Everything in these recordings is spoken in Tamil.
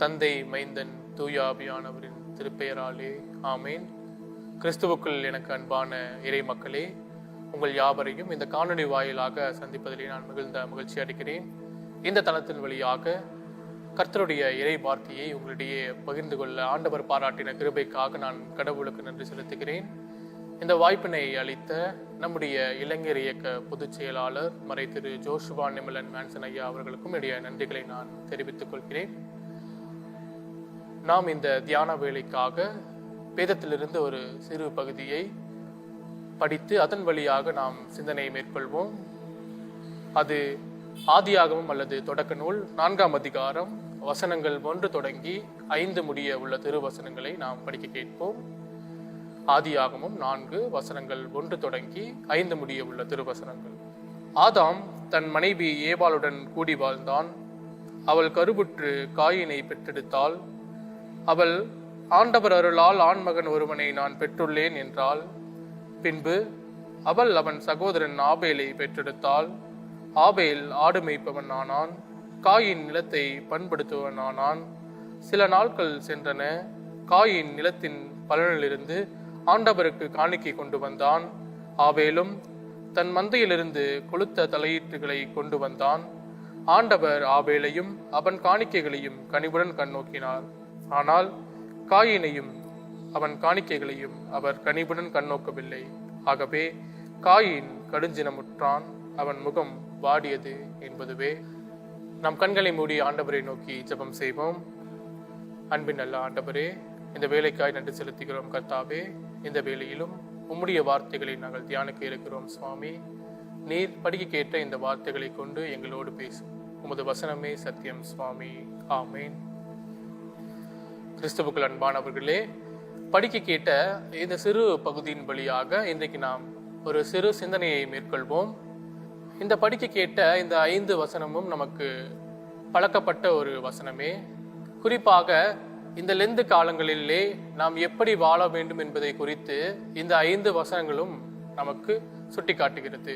தந்தை, மைந்தன், தூயாவியானவரின் திருப்பெயராலே ஆமேன். கிறிஸ்துவுக்குள் எனக்கு அன்பான இறை மக்களே, உங்கள் யாவரையும் இந்த காணொலி வாயிலாக சந்திப்பதிலே நான் மிகுந்த மகிழ்ச்சி அடைகிறேன். இந்த தளத்தின் வழியாக கர்த்தருடைய இறை வார்த்தையை உங்களிடையே பகிர்ந்து கொள்ள ஆண்டவர் பாராட்டின கிருபைக்காக நான் கடவுளுக்கு நன்றி செலுத்துகிறேன். இந்த வாய்ப்பினை அளித்த நம்முடைய இளைஞர் இயக்க பொதுச் செயலாளர் மறை திரு ஜோஷுவா நிமலன் மேன்சன் ஐயா அவர்களுக்கும் என்னுடைய நன்றிகளை நான் தெரிவித்துக் கொள்கிறேன். நாம் இந்த தியான வேலைக்காக வேதத்திலிருந்து ஒரு சிறு பகுதியை படித்து அதன் வழியாக நாம் சிந்தனையை மேற்கொள்வோம். அது ஆதியாகமம் அல்லது தொடக்க நூல் 4ஆம் அதிகாரம் வசனங்கள் 1 தொடங்கி 5 முடிய உள்ள திருவசனங்களை நாம் படிக்க கேட்போம். ஆதியாகமம் 4 வசனங்கள் 1 தொடங்கி 5 முடிய உள்ள திருவசனங்கள். ஆதாம் தன் மனைவி ஏவாளுடன் கூடி வாழ்ந்தான். அவள் கருவுற்று காயினை பெற்றெடுத்தாள். அவள், ஆண்டவர் அருளால் ஆண்மகன் ஒருவனை நான் பெற்றுள்ளேன் என்றாள். பின்பு அவள் அவன் சகோதரன் ஆபேலை பெற்றெடுத்தாள். ஆபேல் ஆடு மேய்ப்பவன் ஆனான். காயின் நிலத்தை பண்படுத்துவன் ஆனான். சில நாட்கள் சென்றன. காயின் நிலத்தின் பலனிலிருந்து ஆண்டவருக்கு காணிக்கை கொண்டு வந்தான். ஆபேலும் தன் மந்தையிலிருந்து கொழுத்த தலையீட்டுகளை கொண்டு வந்தான். ஆண்டவர் ஆபேலையும் அவன் காணிக்கைகளையும் கனிவுடன் கண்ணோக்கினார். ஆனால் காயினையும் அவன் காணிக்கைகளையும் அவர் கனிவுடன் கண்ணோக்கவில்லை. ஆகவே காயின் கடுஞ்சினமுற்றான், அவன் முகம் வாடியது என்பதுவே. நம் கண்களை மூடி ஆண்டவரை நோக்கி ஜெபம் செய்வோம். அன்பின் நல்ல ஆண்டவரே, இந்த வேலைக்காய் நன்றி செலுத்துகிறோம். கர்த்தாவே, இந்த வேளையிலும் உம்முடைய வார்த்தைகளை நாங்கள் தியானிக்க இருக்கிறோம். சுவாமி, நீர் படிக்க கேட்ட இந்த வார்த்தைகளை கொண்டு எங்களோடு பேசும். உமது வசனமே சத்தியம். சுவாமி, ஆமேன். கிறிஸ்துவுக்குள் அன்பானவர்களே, படிக்க கேட்ட இந்த சிறு பகுதியின் வழியாக இன்றைக்கு நாம் ஒரு சிறு சிந்தனையை மேற்கொள்வோம். இந்த படிக்க கேட்ட இந்த 5 வசனமும் நமக்கு பழக்கப்பட்ட ஒரு வசனமே. குறிப்பாக இந்த லெந்து காலங்களிலே நாம் எப்படி வாழ வேண்டும் என்பதை குறித்து இந்த 5 வசனங்களும் நமக்கு சுட்டி காட்டுகிறது.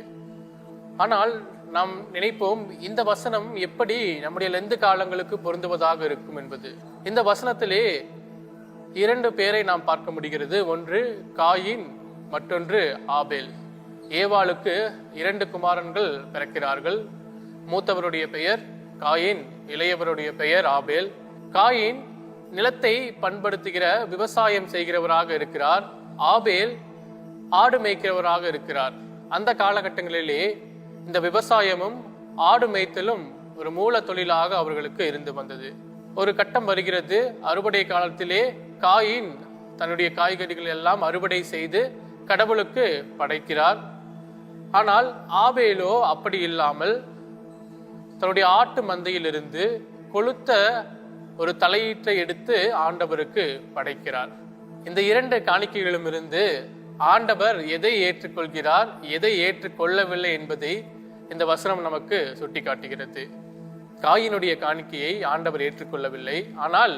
ஆனால் நாம் நினைப்போம், இந்த வசனம் எப்படி நம்முடைய லெந்து காலங்களுக்கு பொருந்துவதாக இருக்கும் என்பது. இந்த வசனத்திலே 2 பேரை நாம் பார்க்க முடிகிறது. ஒன்று காயின், மற்றொன்று ஆபேல். ஏவாளுக்கு 2 குமாரன்கள் பிறக்கிறார்கள். மூத்தவருடைய பெயர் காயின், இளையவருடைய பெயர் ஆபேல். காயின் நிலத்தை பண்படுத்துகிற விவசாயம் செய்கிறவராக இருக்கிறார். ஆபேல் ஆடு மேய்க்கிறவராக இருக்கிறார். அந்த காலகட்டங்களிலே இந்த விவசாயமும் ஆடு மேய்த்தலும் ஒரு மூல தொழிலாக அவர்களுக்கு இருந்து வந்தது. ஒரு கட்டம் வருகிறது, அறுவடை காலத்திலே காயின் தன்னுடைய காய்கறிகள் எல்லாம் அறுவடை செய்து கடவுளுக்கு படைக்கிறார். ஆனால் ஆபேலோ அப்படி இல்லாமல் தன்னுடைய ஆட்டு மந்தையிலிருந்து கொழுத்த ஒரு தலையீட்டை எடுத்து ஆண்டவருக்கு படைக்கிறார். இந்த 2 காணிக்கைகளும் இருந்து ஆண்டவர் எதை ஏற்றுக்கொள்கிறார், எதை ஏற்றுக்கொள்ளவில்லை என்பதை இந்த வசனம் நமக்கு சுட்டி காட்டுகிறது. காயினுடைய காணிக்கையை ஆண்டவர் ஏற்றுக்கொள்ளவில்லை, ஆனால்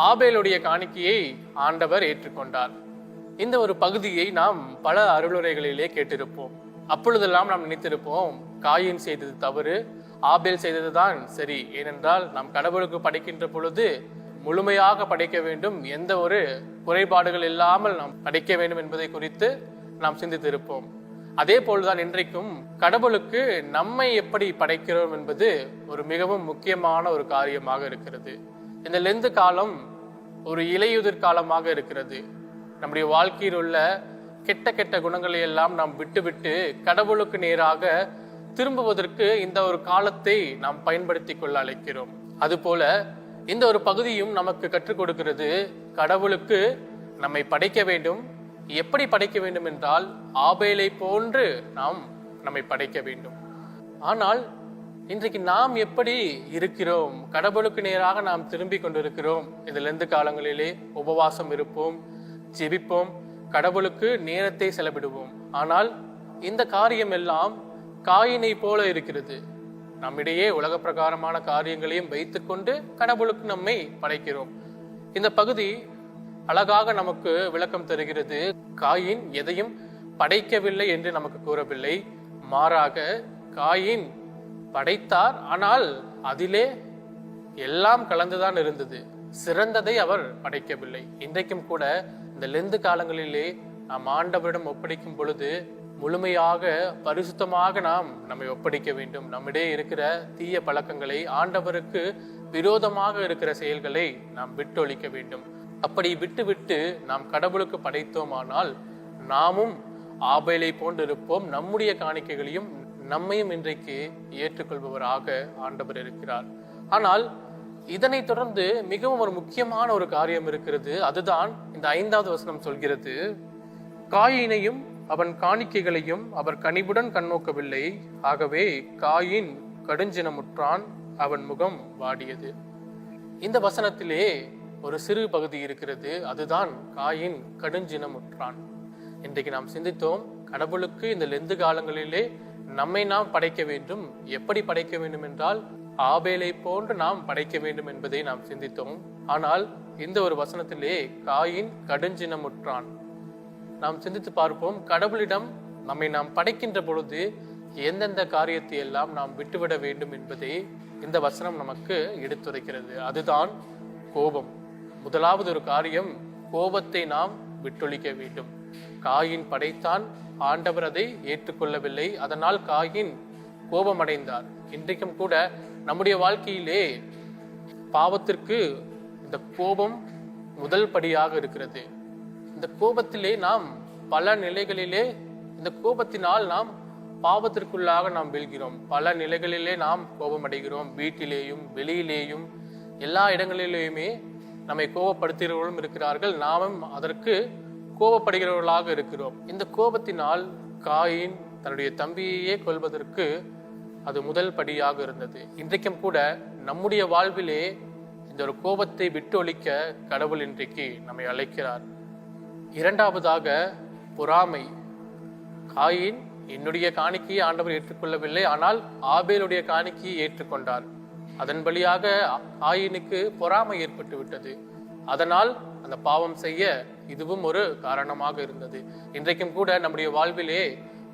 ஆபேலுடைய காணிக்கையை ஆண்டவர் ஏற்றுக்கொண்டார். இந்த ஒரு பகுதியை நாம் பல அருளுரைகளிலே கேட்டிருப்போம். அப்பொழுதெல்லாம் நாம் நினைத்திருப்போம், காயின் செய்தது தவறு, ஆபேல் செய்ததுதான் சரி. ஏனென்றால் நாம் கடவுளுக்கு படைக்கின்ற பொழுது முழுமையாக படைக்க வேண்டும், எந்த ஒரு குறைபாடுகள் இல்லாமல் நாம் படைக்க வேண்டும் என்பதை குறித்து நாம் சிந்தித்திருப்போம். அதே போல்தான் இன்றைக்கும் கடவுளுக்கு நம்மை எப்படி படைக்கிறோம் என்பது ஒரு மிகவும் முக்கியமான ஒரு காரியமாக இருக்கிறது. இந்த லெந்து காலம் ஒரு இலையுதிர் காலமாக இருக்கிறது. நம்முடைய வாழ்க்கையில் உள்ள கெட்ட கெட்ட குணங்களை எல்லாம் நாம் விட்டுவிட்டு கடவுளுக்கு நேராக திரும்புவதற்கு இந்த ஒரு காலத்தை நாம் பயன்படுத்தி கொள்ள அழைக்கிறோம். அதுபோல இந்த ஒரு பகுதியும் நமக்கு கற்றுக் கொடுக்கிறது, கடவுளுக்கு நம்மை படைக்க வேண்டும். எப்படி படைக்க வேண்டும் என்றால் ஆபேலை போன்று நாம் நம்மை படைக்க வேண்டும். ஆனால் இன்றைக்கு நாம் எப்படி இருக்கிறோம்? கடவுளுக்கு நேராக நாம் திரும்பி கொண்டிருக்கிறோம். இதில் எந்த காலங்களிலே உபவாசம் இருப்போம், ஜெபிப்போம், கடவுளுக்கு நேரத்தை செலவிடுவோம். ஆனால் இந்த காரியம் எல்லாம் காயினை போல இருக்கிறது. நம்மிடையே உலக பிரகாரமான காரியங்களையும் வைத்துக்கொண்டு கடவுளுக்கு நம்மை படைக்கிறோம். இந்த பகுதி அழகாக நமக்கு விளக்கம் தருகிறது. காயின் எதையும் படைக்கவில்லை என்று நமக்கு கூறவில்லை. மாறாக காயின் படைத்தார், ஆனால் அதிலே எல்லாம் கலந்துதான் இருந்தது. சிறந்ததை அவர் படைக்கவில்லை. இன்றைக்கும் கூட இந்த லெந்து காலங்களிலே நாம் ஆண்டவரிடம் ஒப்படைக்கும் பொழுது முழுமையாக பரிசுத்தமாக நாம் நம்மை ஒப்படைக்க வேண்டும். நம்மிடையே இருக்கிற தீய பழக்கங்களை, ஆண்டவருக்கு விரோதமாக இருக்கிற செயல்களை நாம் விட்டொழிக்க வேண்டும். அப்படி விட்டு நாம் கடவுளுக்கு படைத்தோமானால் நாமும் ஆபேலை போன்று இருப்போம். நம்முடைய காணிக்கைகளையும் நம்மையும் இன்றைக்கு ஏற்றுக்கொள்பவராக ஆண்டவர் இருக்கிறார். ஆனால் இதனை தொடர்ந்து மிகவும் ஒரு முக்கியமான ஒரு காரியம் இருக்கிறது. அதுதான் இந்த 5வது வசனம் சொல்கிறது, காயினையும் அவன் காணிக்கைகளையும் அவர் கனிவுடன் கண்ணோக்கவில்லை, ஆகவே காயின் கடுஞ்சினமுற்றான், அவன் முகம் வாடியது. இந்த வசனத்திலே ஒரு சிறு பகுதி இருக்கிறது. அதுதான் காயின் கடுஞ்சினமுற்றான். இன்றைக்கு நாம் சிந்தித்தோம், கடவுளுக்கு இந்த லெந்து காலங்களிலே நம்மை நாம் படைக்க வேண்டும். எப்படி படைக்க வேண்டும் என்றால் ஆபேலை போன்று நாம் படைக்க வேண்டும் என்பதை நாம் சிந்தித்தோம். ஆனால் இந்த ஒரு வசனத்திலே காயின் கடுஞ்சினமுற்றான். நாம் சிந்தித்து பார்ப்போம், கடவுளிடம் நம்மை நாம் படைக்கின்ற பொழுது எந்தெந்த காரியத்தை எல்லாம் நாம் விட்டுவிட வேண்டும் என்பதை இந்த வசனம் நமக்கு எடுத்துரைக்கிறது. அதுதான் கோபம். முதலாவது ஒரு காரியம், கோபத்தை நாம் விட்டொழிக்க வேண்டும். காயின் படைத்தான், ஆண்டவர் அதை ஏற்றுக்கொள்ளவில்லை, அதனால் காயின் கோபமடைந்தார். இன்றைக்கும் கூட நம்முடைய வாழ்க்கையிலே பாவத்திற்கு இந்த கோபம் முதல் படியாக இருக்கிறது. இந்த கோபத்திலே நாம் பல நிலைகளிலே, இந்த கோபத்தினால் நாம் பாவத்திற்குள்ளாக நாம் வீழ்கிறோம். பல நிலைகளிலே நாம் கோபம் அடைகிறோம். வீட்டிலேயும் வெளியிலேயும் எல்லா இடங்களிலேயுமே நம்மை கோபப்படுத்துகிறவர்களும் இருக்கிறார்கள், நாமும் அதற்கு கோபப்படுகிறவர்களாக இருக்கிறோம். இந்த கோபத்தினால் காயின் தன்னுடைய தம்பியையே கொல்வதற்கு அது முதல் படியாக இருந்தது. இன்றைக்கும் கூட நம்முடைய வாழ்விலே இந்த ஒரு கோபத்தை விட்டு ஒழிக்க கடவுள் இன்றைக்கு நம்மை அழைக்கிறார். இரண்டாவதாக பொறாமை. காயின் என்னுடைய காணிக்கையை ஆண்டவர் ஏற்றுக்கொள்ளவில்லை, ஆனால் ஆபேலுடைய காணிக்கையை ஏற்றுக்கொண்டார். அதன் வழியாக காயினுக்கு பொறாமை ஏற்பட்டு விட்டது. அதனால் அந்த பாவம் செய்ய இதுவும் ஒரு காரணமாக இருந்தது. இன்றைக்கும் கூட நம்முடைய வாழ்விலே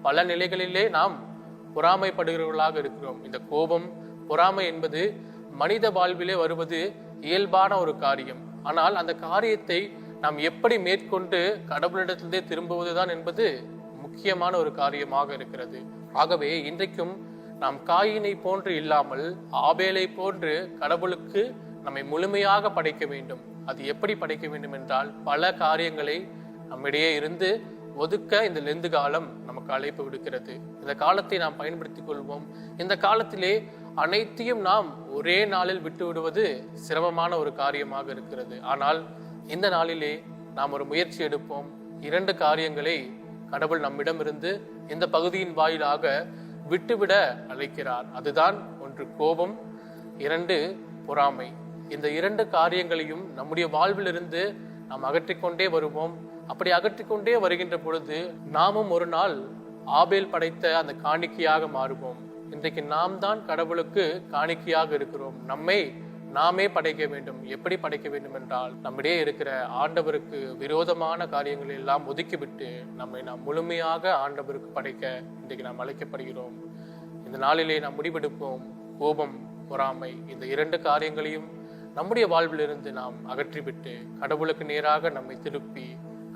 பல நிலைகளிலே நாம் பொறாமைப்படுகிறவர்களாக இருக்கிறோம். இந்த கோபம், பொறாமை என்பது மனித வாழ்விலே வருவது இயல்பான ஒரு காரியம். ஆனால் அந்த காரியத்தை நாம் எப்படி மேற்கொண்டு கடவுளிடத்திலே திரும்புவதுதான் என்பது முக்கியமான ஒரு காரியமாக இருக்கிறது. ஆகவே இன்றைக்கும் நாம் காயினை போன்று இல்லாமல் ஆபேலை போன்று கடவுளுக்கு நம்மை முழுமையாக படைக்க வேண்டும். அது எப்படி படைக்க வேண்டும் என்றால், பல காரியங்களை நம்மிடையே இருந்து ஒதுக்க இந்த லெந்து காலம் நமக்கு அழைப்பு விடுக்கிறது. இந்த காலத்தை நாம் பயன்படுத்திக் கொள்வோம். இந்த காலத்திலே அனைத்தையும் நாம் ஒரே நாளில் விட்டு விடுவது சிரமமான ஒரு காரியமாக இருக்கிறது. ஆனால் இந்த நாளிலே நாம் ஒரு முயற்சி எடுப்போம். 2 காரியங்களை கடவுள் நம்மிடமிருந்து இந்த பகுதியின் வாயிலாக விட்டுவிட அழைக்கிறார். அதுதான், 1 கோபம், 2 பொறாமை. இந்த 2 காரியங்களையும் நம்முடைய வாழ்விலிருந்து நாம் அகற்றிக்கொண்டே வருவோம். அப்படி அகற்றிக்கொண்டே வருகின்ற பொழுது நாமும் ஒரு நாள் ஆபேல் படைத்த அந்த காணிக்கையாக மாறுவோம். இன்றைக்கு நாம் தான் கடவுளுக்கு காணிக்கையாக இருக்கிறோம். நம்மை நாமே படைக்க வேண்டும். எப்படி படைக்க வேண்டும் என்றால், நம்மிடையே இருக்கிற ஆண்டவருக்கு விரோதமான காரியங்களை எல்லாம் ஒதுக்கிவிட்டு நம்மை நாம் முழுமையாக ஆண்டவருக்கு படைக்க இன்றைக்கு நாம் அழைக்கப்படுகிறோம். இந்த நாளிலே நாம் முடிவெடுப்போம். கோபம், பொறாமை, இந்த 2 காரியங்களையும் நம்முடைய வாழ்விலிருந்து நாம் அகற்றிவிட்டு கடவுளுக்கு நேராக நம்மை திருப்பி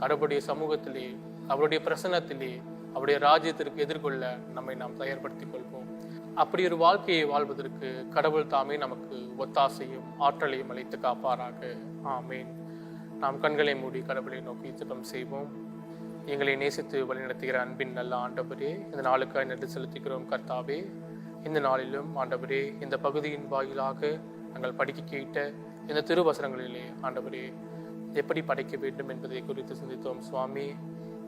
கடவுளுடைய சமூகத்திலே, அவருடைய பிரசன்னத்திலே, அவருடைய ராஜ்யத்திற்கு எதிர்கொள்ள நம்மை நாம் தயார்படுத்திக் கொள்வோம். அப்படி ஒரு வாழ்க்கையை வாழ்வதற்கு கடவுள் தாமே நமக்கு ஒத்தாசையும் ஆற்றலையும் அளித்து காப்பாராக. ஆமேன். நாம் கண்களை மூடி கடவுளை நோக்கி ஜெபம் செய்வோம். எங்களை நேசித்து வழிநடத்துகிற அன்பின் நல்ல ஆண்டவரே, இந்த நாளுக்காக நன்றி செலுத்துகிறோம். கர்த்தாவே, இந்த நாளிலும் ஆண்டவரே, இந்த பகுதியின் வாயிலாக நாங்கள் படிக்க கேட்ட இந்த திருவசனங்களிலே ஆண்டவரே எப்படி படைக்க வேண்டும் என்பதை குறித்து சிந்தித்தோம். சுவாமி,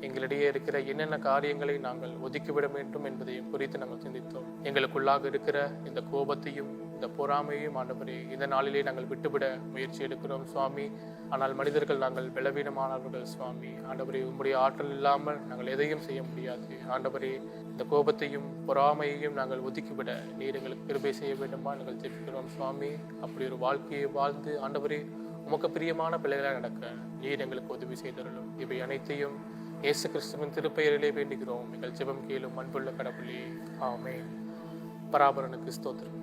எங்களிடையே இருக்கிற என்னென்ன காரியங்களை நாங்கள் ஒதுக்கிவிட வேண்டும் என்பதையும் குறித்து நாங்கள் சிந்தித்தோம். எங்களுக்குள்ளாக இருக்கிற இந்த கோபத்தையும் இந்த பொறாமையும் ஆண்டவரே இந்த நாளிலே நாங்கள் விட்டுவிட முயற்சி எடுக்கிறோம் சுவாமி. ஆனால் மனிதர்கள் நாங்கள் பலவீனமானவர்கள் சுவாமி. ஆண்டவரே, உம்முடைய ஆற்றல் இல்லாமல் நாங்கள் எதையும் செய்ய முடியாது. ஆண்டவரே, இந்த கோபத்தையும் பொறாமையையும் நாங்கள் ஒதுக்கிவிட நீர் எங்களுக்கு கிருபை செய்ய வேண்டுமா நாங்கள் ஜெபிக்கிறோம் சுவாமி. அப்படி ஒரு வாழ்க்கையை வாழ்ந்து ஆண்டவரே உமக்கு பிரியமான பிள்ளைகளாக நடக்க நீர் எங்களுக்கு உதவி செய்தருளும். இவை அனைத்தையும் இயேசு கிறிஸ்துவின் திருப்பெயரிலே வேண்டுகிறோம். எங்கள் ஜெபம் கேளும் அன்புள்ள கடவுளே. ஆமென். பராபரனுக்கு ஸ்தோத்திரம்.